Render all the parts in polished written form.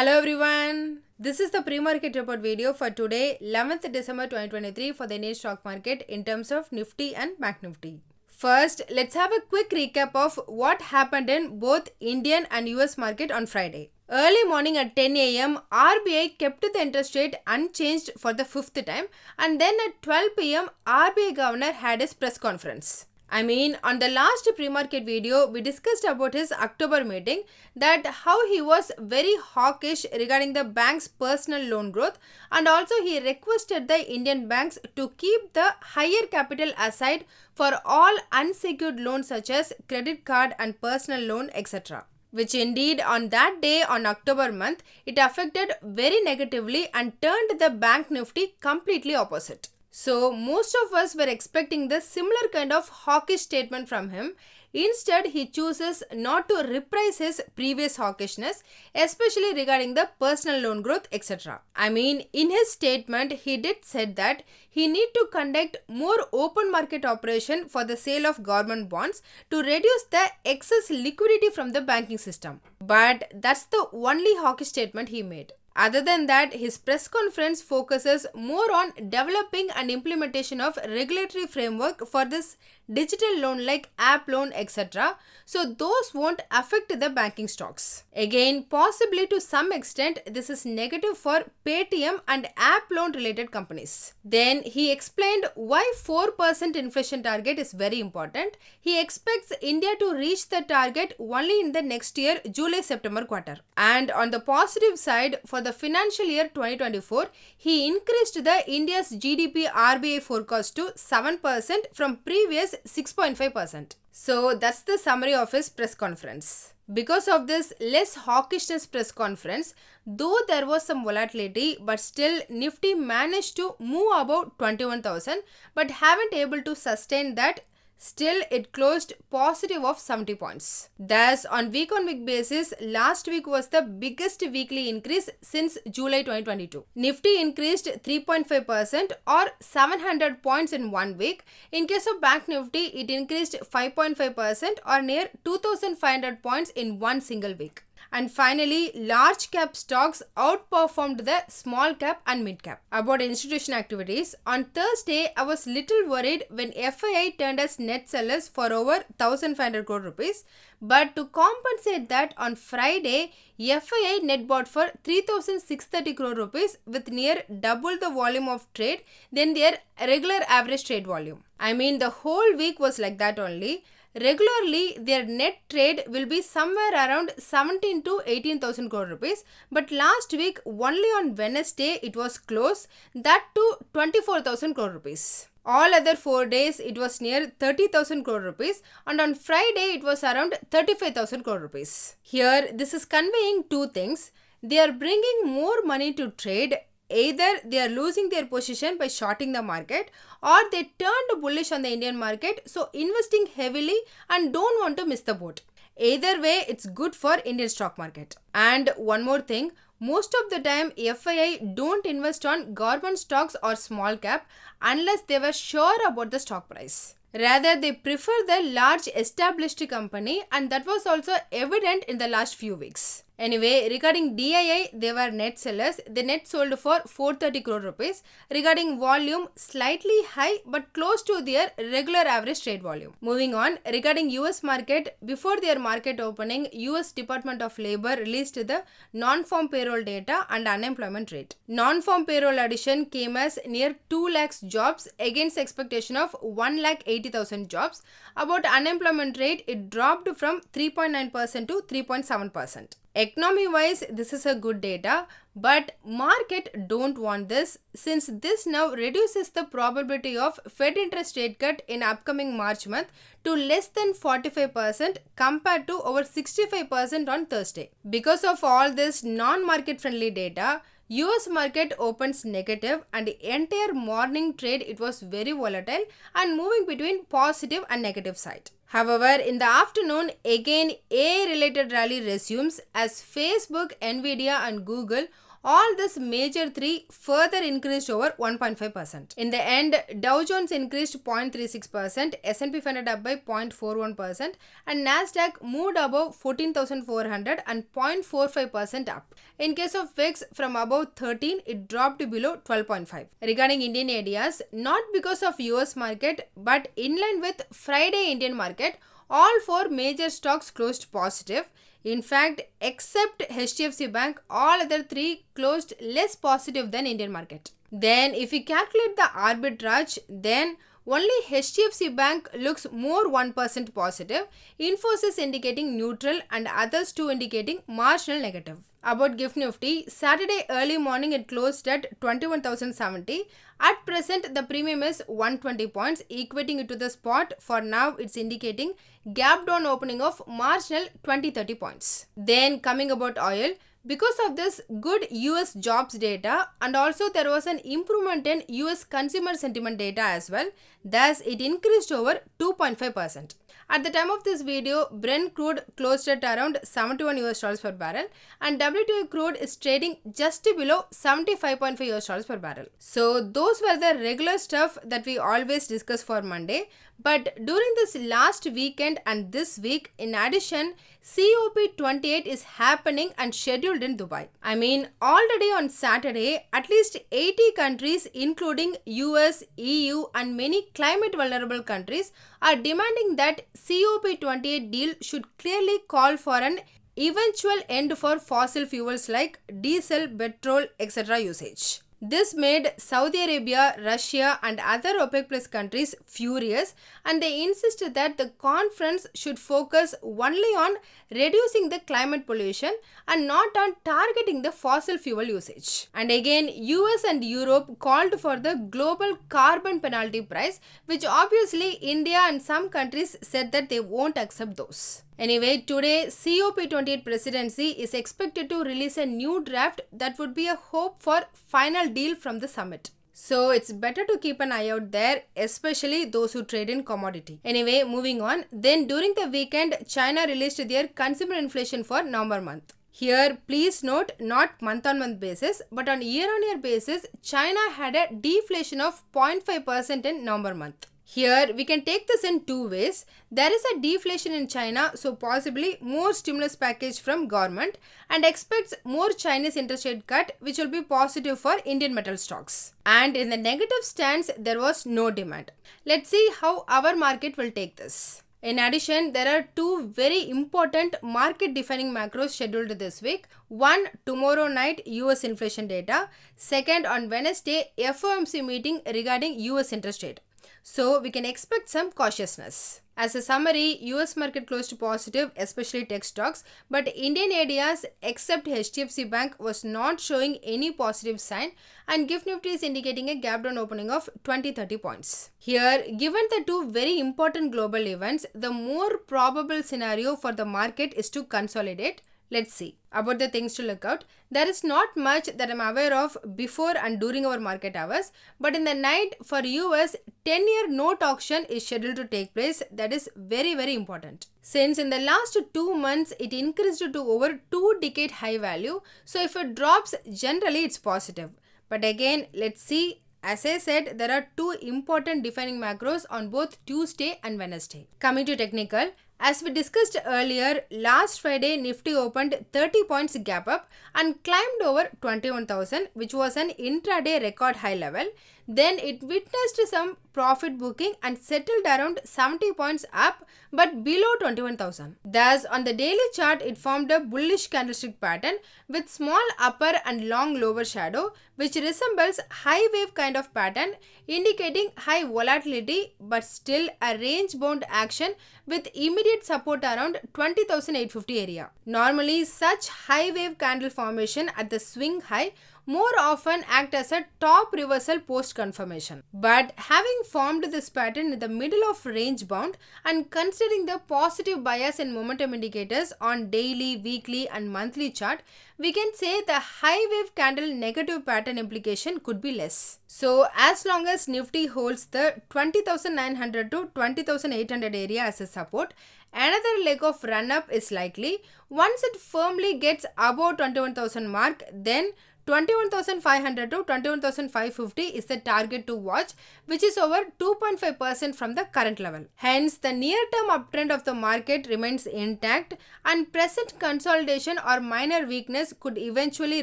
Hello everyone, this is the pre-market report video for today 11th December 2023 for the Indian stock market in terms of Nifty and Bank Nifty. First, let's have a quick recap of what happened in both Indian and US market on Friday. Early morning at 10 a.m., RBI kept the interest rate unchanged for the fifth time, and then at 12 p.m., RBI governor had his press conference. On the last pre-market video, we discussed about his October meeting, that how he was very hawkish regarding the bank's personal loan growth, and also he requested the Indian banks to keep the higher capital aside for all unsecured loans such as credit card and personal loan, etc. Which indeed on that day on October month, it affected very negatively and turned the Bank Nifty completely opposite. So most of us were expecting the similar kind of hawkish statement from him. Instead, he chooses not to reprise his previous hawkishness, especially regarding the personal loan growth, etc. In his statement, he did said that he need to conduct more open market operation for the sale of government bonds to reduce the excess liquidity from the banking system. But that's the only hawkish statement he made. Other than that, his press conference focuses more on developing and implementation of regulatory framework for this digital loan like app loan, etc. So those won't affect the banking stocks. Again, possibly to some extent, this is negative for Paytm and app loan related companies. Then he explained why 4% inflation target is very important. He expects India to reach the target only in the next year, July-September quarter. And on the positive side, for the financial year 2024, he increased the India's GDP RBI forecast to 7% from previous 6.5%. So that's the summary of his press conference. Because of this less hawkishness press conference, though there was some volatility, but still Nifty managed to move above 21,000 but haven't able to sustain that. Still, it closed positive of 70 points. Thus, on week-on-week basis, last week was the biggest weekly increase since July 2022. Nifty increased 3.5% or 700 points in 1 week. In case of Bank Nifty, it increased 5.5% or near 2,500 points in one single week. And finally, large cap stocks outperformed the small cap and mid cap. About institutional activities, on Thursday, I was little worried when FII turned as net sellers for over 1,500 crore rupees. But to compensate that, on Friday, FII net bought for 3,630 crore rupees with near double the volume of trade than their regular average trade volume. The whole week was like that only. Regularly, their net trade will be somewhere around 17 to 18,000 crore rupees. But last week, only on Wednesday, it was close, that to 24,000 crore rupees. All other 4 days, it was near 30,000 crore rupees, and on Friday, it was around 35,000 crore rupees. Here, this is conveying two things. They are bringing more money to trade. Either they are losing their position by shorting the market, or they turned bullish on the Indian market, so investing heavily and don't want to miss the boat. Either way, it's good for Indian stock market. And one more thing, most of the time FII don't invest on government stocks or small cap unless they were sure about the stock price. Rather, they prefer the large established company, and that was also evident in the last few weeks. Anyway, regarding DII, they were net sellers. They net sold for 430 crore rupees. Regarding volume, slightly high but close to their regular average trade volume. Moving on, regarding US market, before their market opening, US Department of Labor released the non-farm payroll data and unemployment rate. Non-farm payroll addition came as near 2 lakhs jobs against expectation of 1,80,000 jobs. About unemployment rate, it dropped from 3.9% to 3.7%. Economy-wise, this is a good data, but market don't want this, since this now reduces the probability of Fed interest rate cut in upcoming March month to less than 45% compared to over 65% on Thursday. Because of all this non-market friendly data, US market opens negative, and the entire morning trade it was very volatile and moving between positive and negative side. However, in the afternoon, again AI-related rally resumes as Facebook, Nvidia and Google, all these major three further increased over 1.5%. In the end, Dow Jones increased 0.36%, S&P 500 up by 0.41% and Nasdaq moved above 14,400 and 0.45% up. In case of VIX, from above 13, it dropped below 12.5. Regarding Indian areas, not because of US market but in line with Friday Indian market, all four major stocks closed positive. In fact, except HDFC Bank, all other three closed less positive than Indian market. Then if we calculate the arbitrage, then only HDFC Bank looks more 1% positive, Infosys indicating neutral and others two indicating marginal negative. About GIFT Nifty, Saturday early morning it closed at 21,070. At present, the premium is 120 points, equating it to the spot. For now, it's indicating gap down opening of marginal 20-30 points. Then coming about oil, because of this good US jobs data and also there was an improvement in US consumer sentiment data as well, thus it increased over 2.5%. At the time of this video, Brent crude closed at around $71 per barrel and WTI crude is trading just below $75.5 per barrel. So those were the regular stuff that we always discuss for Monday. But during this last weekend and this week, in addition, COP28 is happening and scheduled in Dubai. I mean, already on Saturday, at least 80 countries including US, EU and many climate vulnerable countries are demanding that COP28 deal should clearly call for an eventual end for fossil fuels like diesel, petrol, etc. usage. This made Saudi Arabia, Russia and other OPEC Plus countries furious and they insisted that the conference should focus only on reducing the climate pollution and not on targeting the fossil fuel usage. And again, US and Europe called for the global carbon penalty price, which obviously India and some countries said that they won't accept those. Anyway, today COP28 presidency is expected to release a new draft that would be a hope for final deal from the summit. So it's better to keep an eye out there, especially those who trade in commodity. Anyway, moving on. Then during the weekend, China released their consumer inflation for November month. Here, please note, not month-on-month basis, but on year-on-year basis, China had a deflation of 0.5% in November month. Here, we can take this in two ways. There is a deflation in China, so possibly more stimulus package from government and expects more Chinese interest rate cut, which will be positive for Indian metal stocks. And in the negative stance, there was no demand. Let's see how our market will take this. In addition, there are two very important market defining macros scheduled this week. One, tomorrow night US inflation data. Second, on Wednesday, FOMC meeting regarding US interest rate. So we can expect some cautiousness. As a summary, US market closed positive, especially tech stocks, but Indian areas except HDFC Bank was not showing any positive sign and GIFT Nifty is indicating a gap down opening of 20-30 points. Here, given the two very important global events, the more probable scenario for the market is to consolidate. Let's see. About the things to look out, there is not much that I'm aware of before and during our market hours, but in the night for US, 10-year note auction is scheduled to take place. That is very important. Since in the last 2 months, it increased to over 2-decade high value. So if it drops, generally it's positive. But again, let's see. As I said, there are two important defining macros on both Tuesday and Wednesday. Coming to technical, as we discussed earlier, last Friday Nifty opened 30 points gap up and climbed over 21,000, which was an intraday record high level. Then it witnessed some profit booking and settled around 70 points up but below 21,000. Thus, on the daily chart, it formed a bullish candlestick pattern with small upper and long lower shadow, which resembles high wave kind of pattern, indicating high volatility but still a range bound action with immediate support around 20,850 area. Normally, such high wave candle formation at the swing high more often act as a top reversal post confirmation. But having formed this pattern in the middle of range bound and considering the positive bias and momentum indicators on daily, weekly and monthly chart, we can say the high wave candle negative pattern implication could be less. So as long as Nifty holds the 20,900 to 20,800 area as a support, another leg of run up is likely. Once it firmly gets above 21,000 mark, then 21,500 to 21,550 is the target to watch, which is over 2.5% from the current level. Hence, the near-term uptrend of the market remains intact and present consolidation or minor weakness could eventually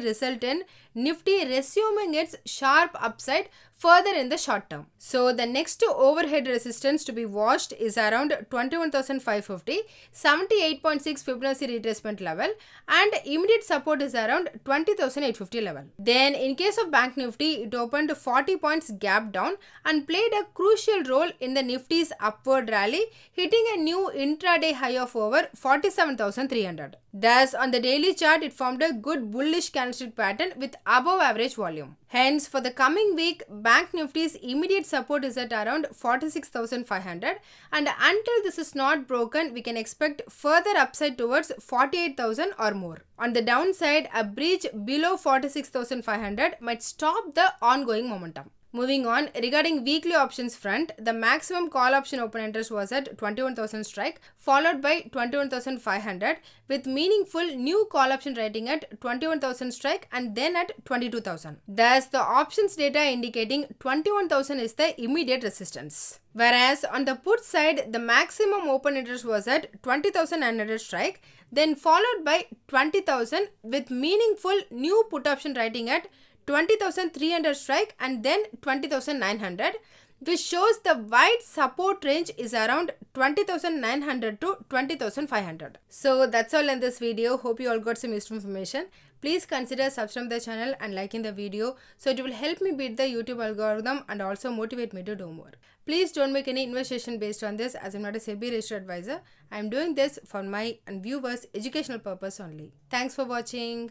result in Nifty resuming its sharp upside further in the short term. So, the next overhead resistance to be watched is around 21,550, 78.6 Fibonacci retracement level, and immediate support is around 20,850 level. Then, in case of Bank Nifty, it opened 40 points gap down and played a crucial role in the Nifty's upward rally, hitting a new intraday high of over 47,300. Thus, on the daily chart, it formed a good bullish candlestick pattern with above average volume. Hence, for the coming week, Bank Nifty's immediate support is at around 46,500, and until this is not broken, we can expect further upside towards 48,000 or more. On the downside, a breach below 46,500 might stop the ongoing momentum. Moving on, regarding weekly options front, the maximum call option open interest was at 21,000 strike, followed by 21,500 with meaningful new call option writing at 21,000 strike and then at 22,000. Thus, the options data indicating 21,000 is the immediate resistance. Whereas on the put side, the maximum open interest was at 20,900 strike, then followed by 20,000 with meaningful new put option writing at 20,300 strike and then 20,900, which shows the wide support range is around 20,900 to 20,500. So that's all in this video. Hope you all got some useful information. Please consider subscribing to the channel and liking the video so it will help me beat the YouTube algorithm and also motivate me to do more. Please don't make any investigation based on this, as I'm not a SEBI registered advisor. I'm doing this for my and viewers' educational purpose only. Thanks for watching.